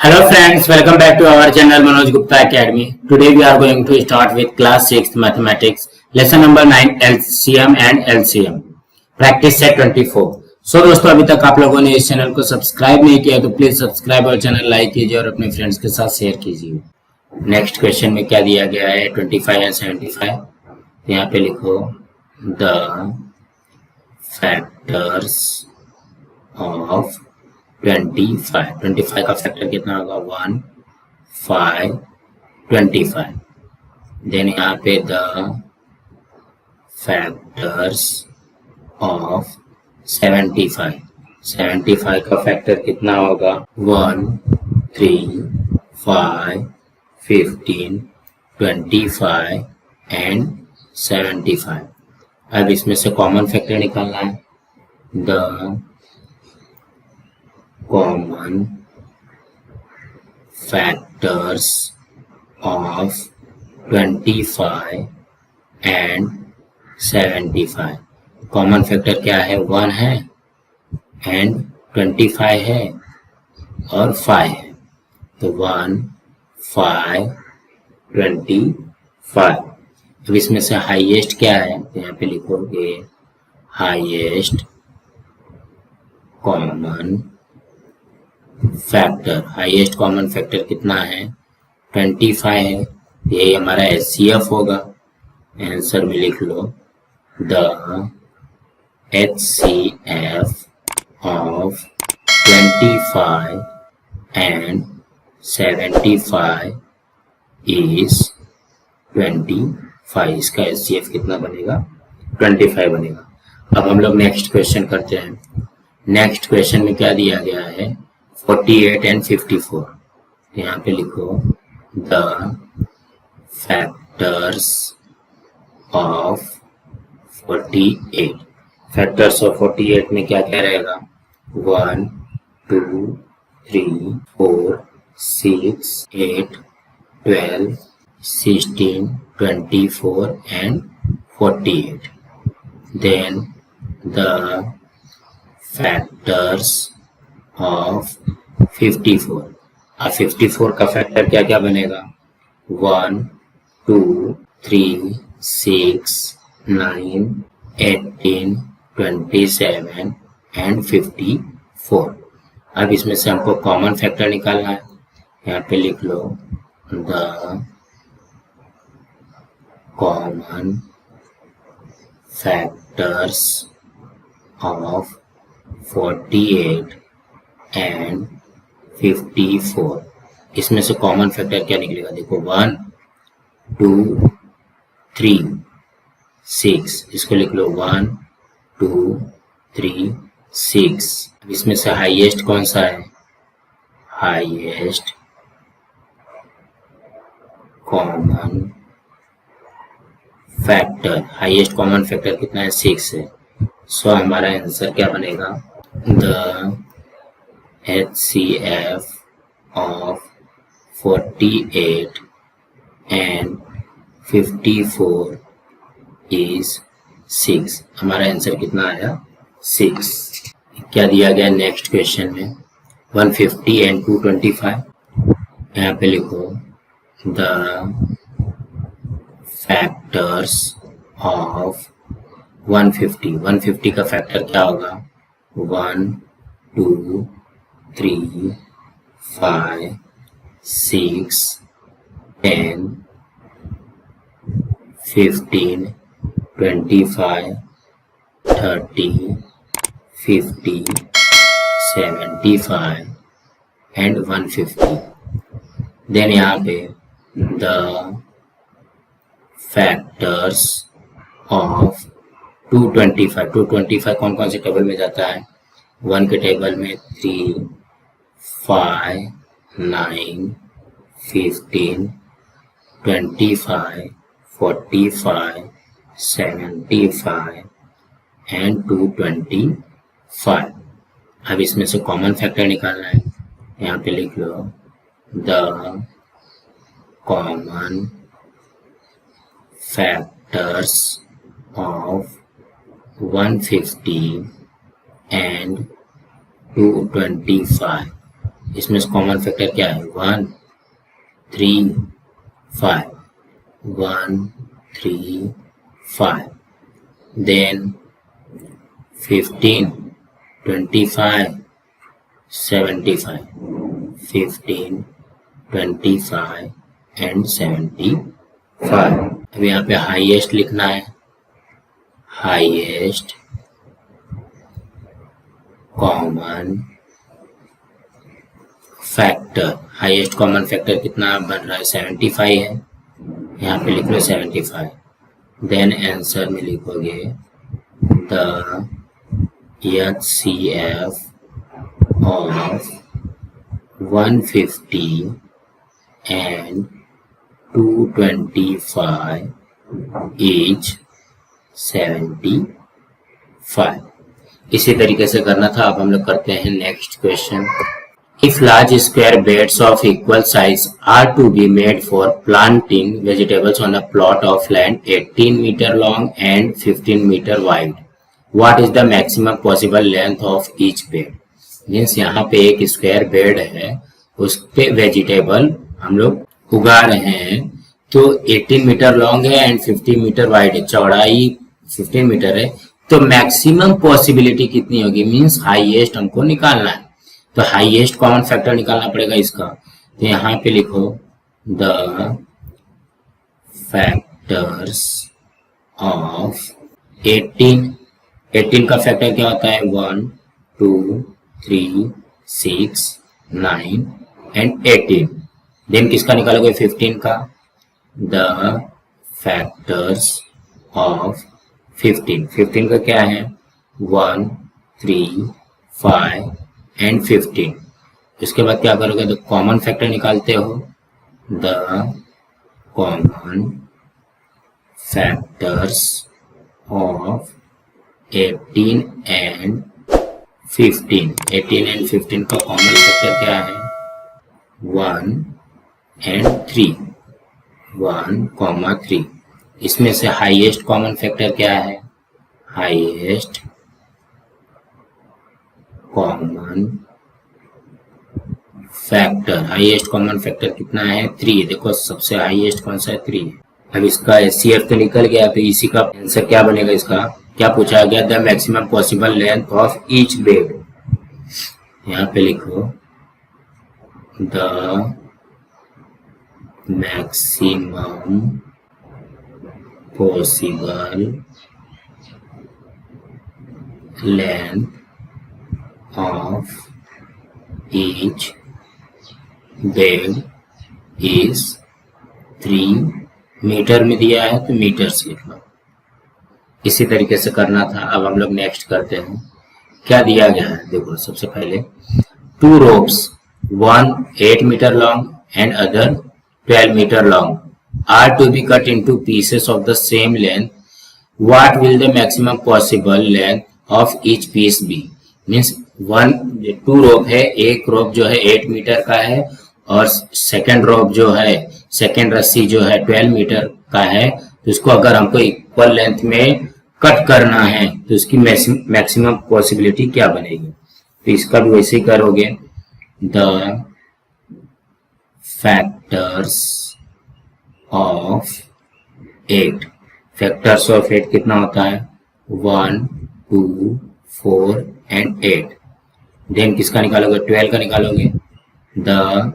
Hello friends, welcome back to our channel Manoj Gupta Academy. Today we are going to start with class 6 mathematics, lesson number 9 LCM and LCM. Practice set 24. दोस्तों अभी तक आप लोगों ने इस channel को subscribe नहीं किया तो प्लीज सब्सक्राइब और चैनल लाइक कीजिए और अपने फ्रेंड्स के साथ शेयर कीजिए। नेक्स्ट क्वेश्चन में क्या दिया गया है 25 एंड 75। यहाँ पे लिखो द फैक्टर्स ऑफ 25 का फैक्टर कितना होगा 1, 5, 25। देन यहाँ पे द फैक्टर्स ऑफ 75 का फैक्टर कितना होगा 1, 3, 5, 15, 25 एंड 75। अब इसमें से कॉमन फैक्टर निकालना है। The common factors of 25 and 75। Common factor क्या है 1 है एंड 25 है और 5 है, तो 1, 5, 25। अब इसमें से हाईएस्ट क्या है तो यहाँ पे लिखोगे highest common factor. Highest common factor कितना है 25 है, यही हमारा HCF होगा। आंसर में लिख लो the HCF of 25 and 75 is 25। इसका HCF कितना बनेगा 25 बनेगा। अब हम लोग नेक्स्ट क्वेश्चन करते हैं। नेक्स्ट क्वेश्चन में क्या दिया गया है 48 एंड 54। यहाँ पे लिखो the factors of 48। Factors of 48 में क्या क्या रहेगा 1, 2, 3, 4, 6, 8, 12, 16, 24 and 48। Then the factors of 54। अब 54 का फैक्टर क्या क्या बनेगा 1, 2, 3, 6, 9, 18, 27 एंड 54। अब इसमें से हमको कॉमन फैक्टर निकालना है। यहाँ पे लिख लो the common factors of 48 and 54। इसमें से कॉमन फैक्टर क्या निकलेगा देखो 1, 2, 3, 6। इसको लिख लो 1, 2, 3, 6। इसमें से हाईएस्ट कौन सा है highest common factor. Highest common factor कितना है 6 है। सो हमारा आंसर क्या बनेगा the HCF of 48 and 54 is 6। हमारा आंसर कितना आया 6। क्या दिया गया नेक्स्ट क्वेश्चन में 150 एंड 225। यहाँ पे लिखो द फैक्टर्स ऑफ 150 का फैक्टर क्या होगा 1, 2, 3, 5, 6, 10, 15, 25, 30, 50, 75 एंड 150। देन यहाँ पे द फैक्टर्स ऑफ 225 कौन कौन से टेबल में जाता है 1 के टेबल में 3, 5, 9, 15, 25, 45, 75 एंड 225। अब इसमें से कॉमन फैक्टर निकालना है। यहाँ पे लिख लो the common factors of 150 and 225। इसमें से कॉमन फैक्टर क्या है 1 3 5 1 3 5 देन 15 25 75 15 25 एंड 75। अब यहाँ पे हाईएस्ट लिखना है, highest common factor. Highest common factor कितना बन रहा है 75 है, यहाँ पे लिख लो 75। देन आंसर में लिखोगे the HCF of 150 and 225 is 75। इसी तरीके से करना था। अब हम लोग करते हैं next question. If large square beds of equal size are to be made for planting vegetables on a plot of land 18 meter long and 15 meter wide, what is the maximum possible length of each bed? Means यहाँ पे एक square bed है, उस पे vegetable हम लोग उगा रहे हैं, तो 18 मीटर लॉन्ग है एंड 15 मीटर वाइड है, चौड़ाई 15 मीटर है, तो मैक्सिमम पॉसिबिलिटी कितनी होगी, मीन्स हाईएस्ट हमको निकालना है। तो हाईएस्ट कॉमन फैक्टर निकालना पड़ेगा इसका। तो यहाँ पे लिखो द फैक्टर्स ऑफ 18 का फैक्टर क्या होता है 1 2 3 6 9 एंड 18। देन किसका निकालोगे 15 का, द फैक्टर्स ऑफ 15 का क्या है 1 3 5 एंड 15। इसके बाद क्या करोगे, तो कॉमन फैक्टर निकालते हो, the common factors of 18 and 15 का कॉमन फैक्टर क्या है 1 एंड 3 1, 3। इसमें से हाईएस्ट कॉमन फैक्टर क्या है, highest common factor, highest common factor कितना है 3। देखो सबसे हाईएस्ट कौन सा है 3 है। अब इसका HCF तो निकल गया, तो इसी का आंसर क्या बनेगा, इसका क्या पूछा गया, the maximum possible length of each bed. यहाँ पे लिखो the maximum possible length of each bed is 3 metre में दिया है तो मीटर से लिख लो। इसी तरीके से करना था। अब हम लोग नेक्स्ट करते हैं, क्या दिया गया है देखो। सबसे पहले 2 ropes, one 8 metre long and other 12 metre long are to be cut into pieces of the same length. What will the maximum possible length of each piece be? Means 2 रोप है, एक रोप जो है 8 मीटर का है और सेकंड रोप जो है, second रस्सी जो है 12 मीटर का है। तो इसको अगर हमको इक्वल लेंथ में कट करना है तो इसकी मैक्सिमम पॉसिबिलिटी क्या बनेगी। तो इसका भी वैसे ही करोगे, the factors of 8, factors of 8 कितना होता है 1 2 4 एंड 8। देन किसका निकालोगे 12 का निकालोगे, द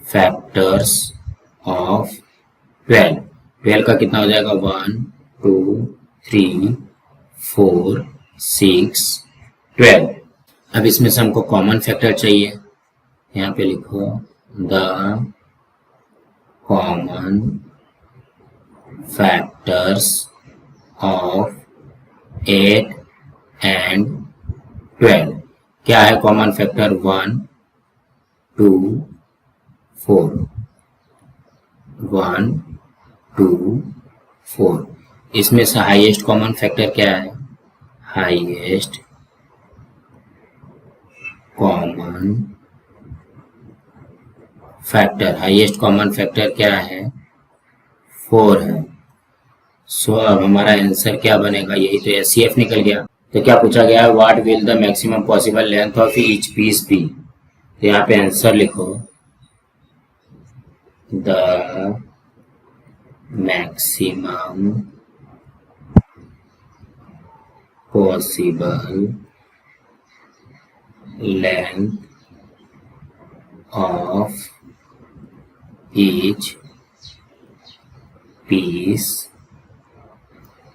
फैक्टर्स ऑफ 12 का कितना हो जाएगा 1 2 3 4 6 12। अब इसमें से हमको कॉमन फैक्टर चाहिए। यहाँ पे लिखो the common factors of 8 and 12। क्या है कॉमन फैक्टर 1 2 4 1 2 4। इसमें से हाईएस्ट कॉमन फैक्टर क्या है, highest common factor, highest common factor क्या है 4 है। सो अब हमारा आंसर क्या बनेगा, यही तो HCF निकल गया। तो क्या पूछा गया है, what will the maximum possible length of each piece be. तो यहाँ पे आंसर लिखो, the maximum possible length of each piece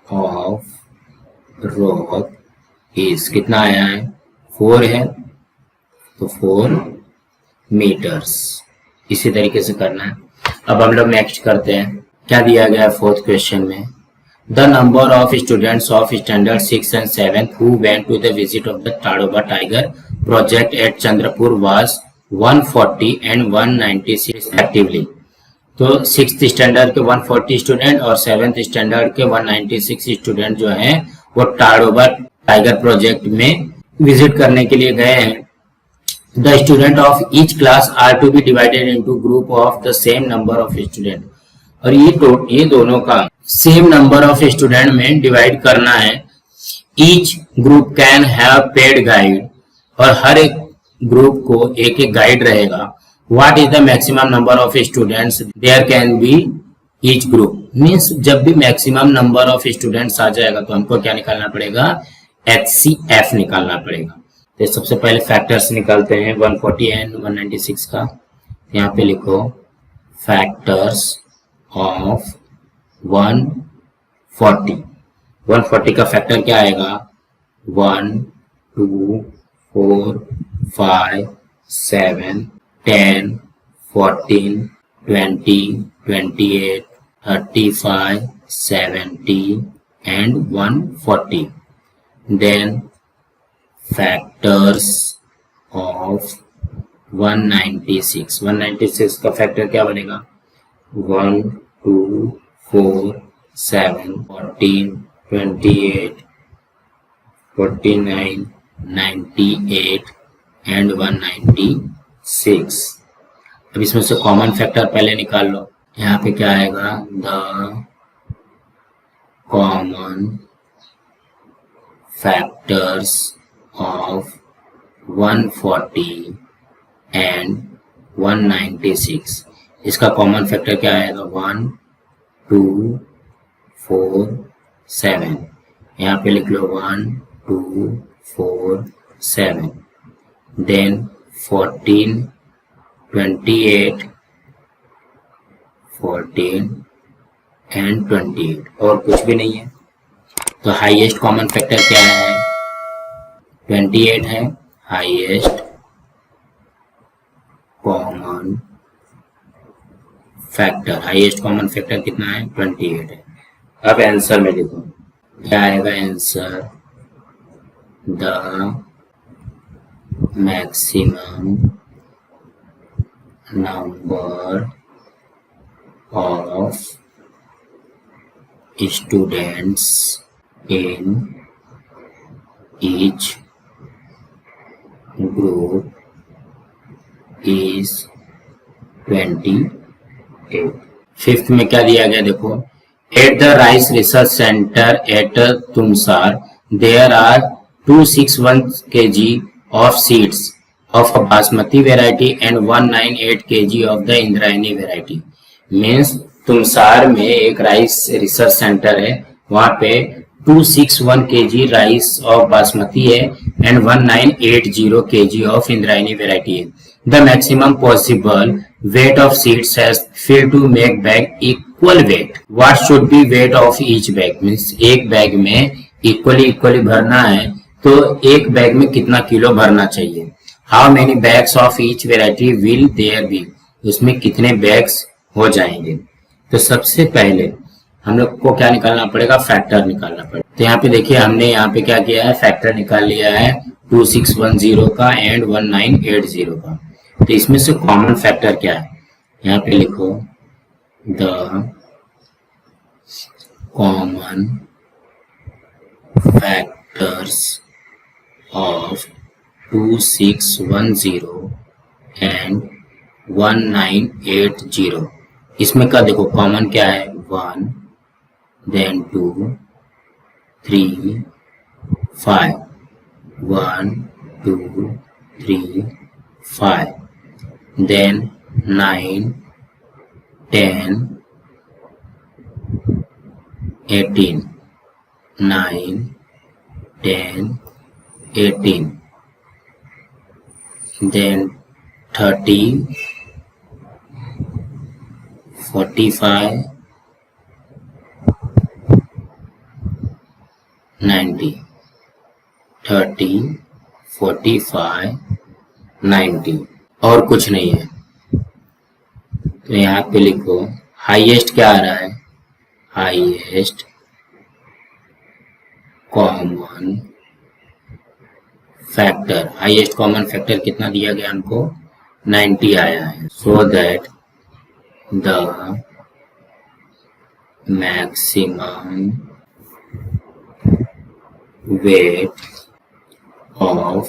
of rock is, कितना आया है 4 है, तो 4 मीटर्स। इसी तरीके से करना है। अब हम लोग नेक्स्ट करते हैं, क्या दिया गया है फोर्थ क्वेश्चन में, the number of students of standard 6 and 7 who went to the visit of the Tadoba tiger project at Chandrapur was 140 and 196 respectively. तो 6th स्टैंडर्ड के 140 स्टूडेंट और 7th स्टैंडर्ड के 196 स्टूडेंट जो हैं वो ताड़ोबा टाइगर प्रोजेक्ट में विजिट करने के लिए गए हैं। The student of each class are to be divided into group of the same number of student। और ये दोनों का सेम नंबर ऑफ स्टूडेंट में डिवाइड करना है। Each group can have paid guide, और हर एक ग्रुप को एक एक गाइड रहेगा। What is the maximum number of students there can be each group? Means जब भी मैक्सिमम नंबर ऑफ स्टूडेंट्स आ जाएगा तो हमको क्या निकालना पड़ेगा, HCF निकालना पड़ेगा। तो सबसे पहले फैक्टर्स निकालते हैं 140 एंड 196 का। यहाँ पे लिखो फैक्टर्स ऑफ 140 का फैक्टर क्या आएगा, 1 2 4 5 7 10 14 20 28 35 70 and 140। then फैक्टर्स ऑफ 196 का फैक्टर क्या बनेगा, 1 2 4 7 14 28 49 98 एंड 196। अब इसमें से कॉमन फैक्टर पहले निकाल लो। यहाँ पे क्या आएगा, the common factors of 140 and 196। इसका कॉमन फैक्टर क्या आएगा, 1 2 4 7। यहाँ पे लिख लो 1 2 4 7। देन 14 28 14 एंड 28, और कुछ भी नहीं है। तो हाईएस्ट कॉमन फैक्टर क्या है, 28 है highest common factor. Highest common factor कितना है, 28 है। अब आंसर में देखो क्या आएगा, answer the maximum number of students in each group is 28। Fifth में क्या दिया गया देखो, at the rice research centre at Tumsar there are 261 kg of seeds of basmati variety and 198 kg of the Indrayani variety. Means Tumsar में एक राइस रिसर्च सेंटर है, वहां पे 261 kg राइस ऑफ बासमती है and 1980 kg of Indrayani variety है। The maximum possible weight of seeds has failed to make bag equal weight. What should be weight of each bag, means एक bag में equally भरना है तो एक बैग में कितना किलो भरना चाहिए। How many bags of each variety will there be, उसमें कितने बैग्स हो जाएंगे। तो सबसे पहले हम लोग को क्या निकालना पड़ेगा, फैक्टर निकालना पड़ेगा। तो यहाँ पे देखिए हमने यहाँ पे क्या किया है, फैक्टर निकाल लिया है 2610 का एंड 1980 का। तो इसमें से कॉमन फैक्टर क्या है, यहाँ पे लिखो the common factors of 2610 and 1980। इसमें का देखो कॉमन क्या है, 1 then 2 3 5 1 2 3 5, then 9, 10, 18, 9, 10, 18, then 30, 45, 90, 30, 45, 90 और कुछ नहीं है। तो यहाँ पे लिखो हाईएस्ट क्या आ रहा है, highest common factor, highest common factor कितना दिया गया हमको, 90 आया है। So that the maximum weight of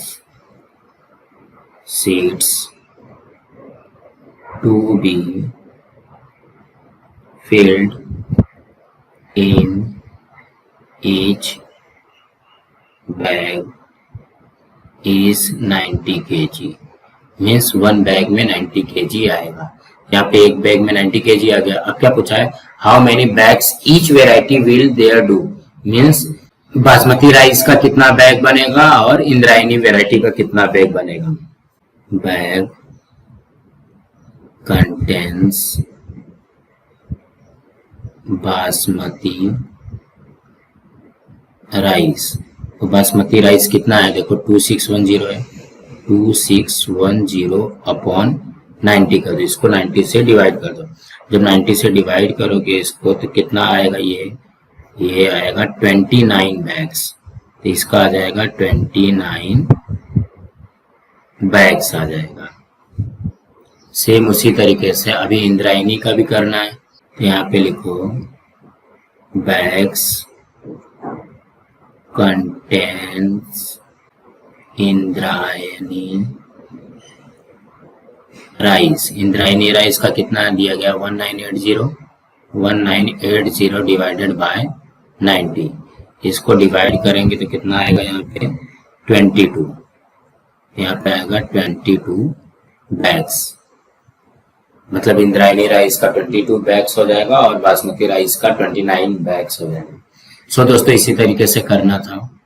seeds to be filled in each bag is 90 kg। Means one bag में 90 kg आएगा। यहाँ पे एक बैग में 90 kg आ गया। अब क्या पूछा है, how many bags each variety will there do, means basmati rice का कितना बैग बनेगा और इंद्रायणी वेराइटी का कितना बैग बनेगा। बैग कंटेन्स बासमती राइस, तो बासमती राइस कितना है, देखो 2610 है, 2610 अपॉन 90 कर दो, इसको 90 से डिवाइड कर दो। जब 90 से डिवाइड करोगे इसको तो कितना आएगा, ये आएगा 29 बैग्स, तो इसका आ जाएगा 29 बैग्स आ जाएगा। सेम उसी तरीके से अभी इंद्रायणी का भी करना है, तो यहाँ पे लिखो bags contains Indrayani rice, Indrayani rice का कितना दिया गया 1980 डिवाइडेड बाय 90, इसको डिवाइड करेंगे तो कितना आएगा यहाँ पे 22, यहाँ पे आएगा 22 बैग्स, मतलब इंद्रायणी राइस का 22 बैग्स हो जाएगा और बासमती राइस का 29 बैग्स हो जाएगा। सो दोस्तों इसी तरीके से करना था।